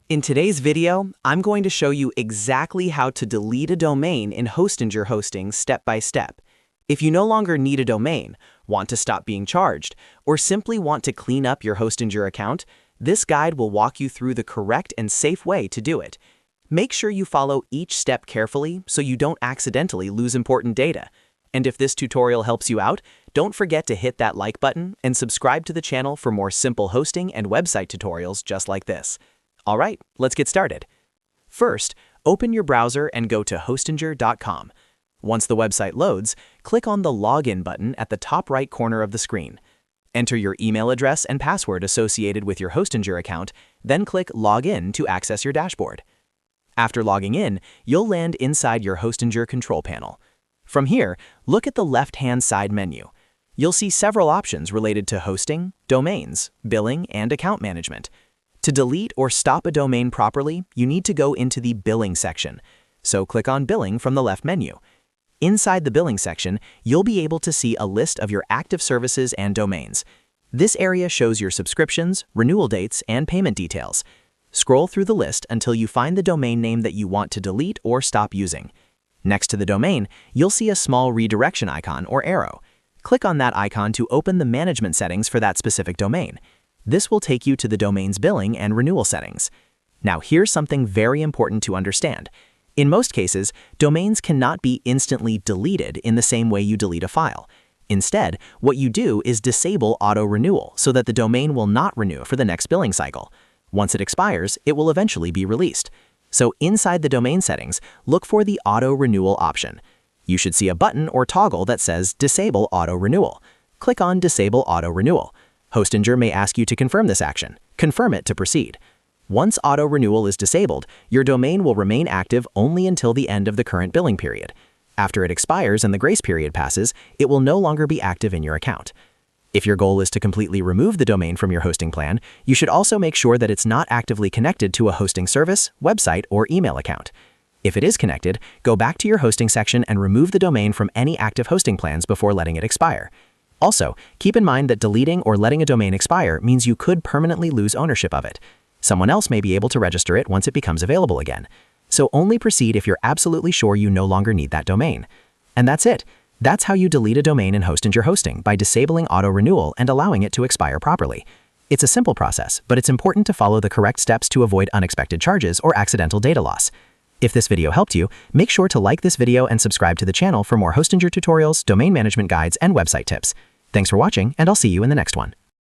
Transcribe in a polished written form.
In today's video, I'm going to show you exactly how to delete a domain in Hostinger Hosting step by step. If you no longer need a domain, want to stop being charged, or simply want to clean up your Hostinger account, this guide will walk you through the correct and safe way to do it. Make sure you follow each step carefully so you don't accidentally lose important data. And if this tutorial helps you out, don't forget to hit that like button and subscribe to the channel for more simple hosting and website tutorials just like this. All right, let's get started. First, open your browser and go to hostinger.com. Once the website loads, click on the Login button at the top right corner of the screen. Enter your email address and password associated with your Hostinger account, then click Login to access your dashboard. After logging in, you'll land inside your Hostinger control panel. From here, look at the left-hand side menu. You'll see several options related to hosting, domains, billing, and account management. To delete or stop a domain properly, you need to go into the Billing section. So click on Billing from the left menu. Inside the Billing section, you'll be able to see a list of your active services and domains. This area shows your subscriptions, renewal dates, and payment details. Scroll through the list until you find the domain name that you want to delete or stop using. Next to the domain, you'll see a small redirection icon or arrow. Click on that icon to open the management settings for that specific domain. This will take you to the domain's billing and renewal settings. Now, here's something very important to understand. In most cases, domains cannot be instantly deleted in the same way you delete a file. Instead, what you do is disable auto-renewal so that the domain will not renew for the next billing cycle. Once it expires, it will eventually be released. So inside the domain settings, look for the auto-renewal option. You should see a button or toggle that says Disable Auto-Renewal. Click on Disable Auto-Renewal. Hostinger may ask you to confirm this action. Confirm it to proceed. Once auto-renewal is disabled, your domain will remain active only until the end of the current billing period. After it expires and the grace period passes, it will no longer be active in your account. If your goal is to completely remove the domain from your hosting plan, you should also make sure that it's not actively connected to a hosting service, website, or email account. If it is connected, go back to your hosting section and remove the domain from any active hosting plans before letting it expire. Also, keep in mind that deleting or letting a domain expire means you could permanently lose ownership of it. Someone else may be able to register it once it becomes available again. So only proceed if you're absolutely sure you no longer need that domain. And that's it. That's how you delete a domain in Hostinger Hosting by disabling auto-renewal and allowing it to expire properly. It's a simple process, but it's important to follow the correct steps to avoid unexpected charges or accidental data loss. If this video helped you, make sure to like this video and subscribe to the channel for more Hostinger tutorials, domain management guides, and website tips. Thanks for watching, and I'll see you in the next one.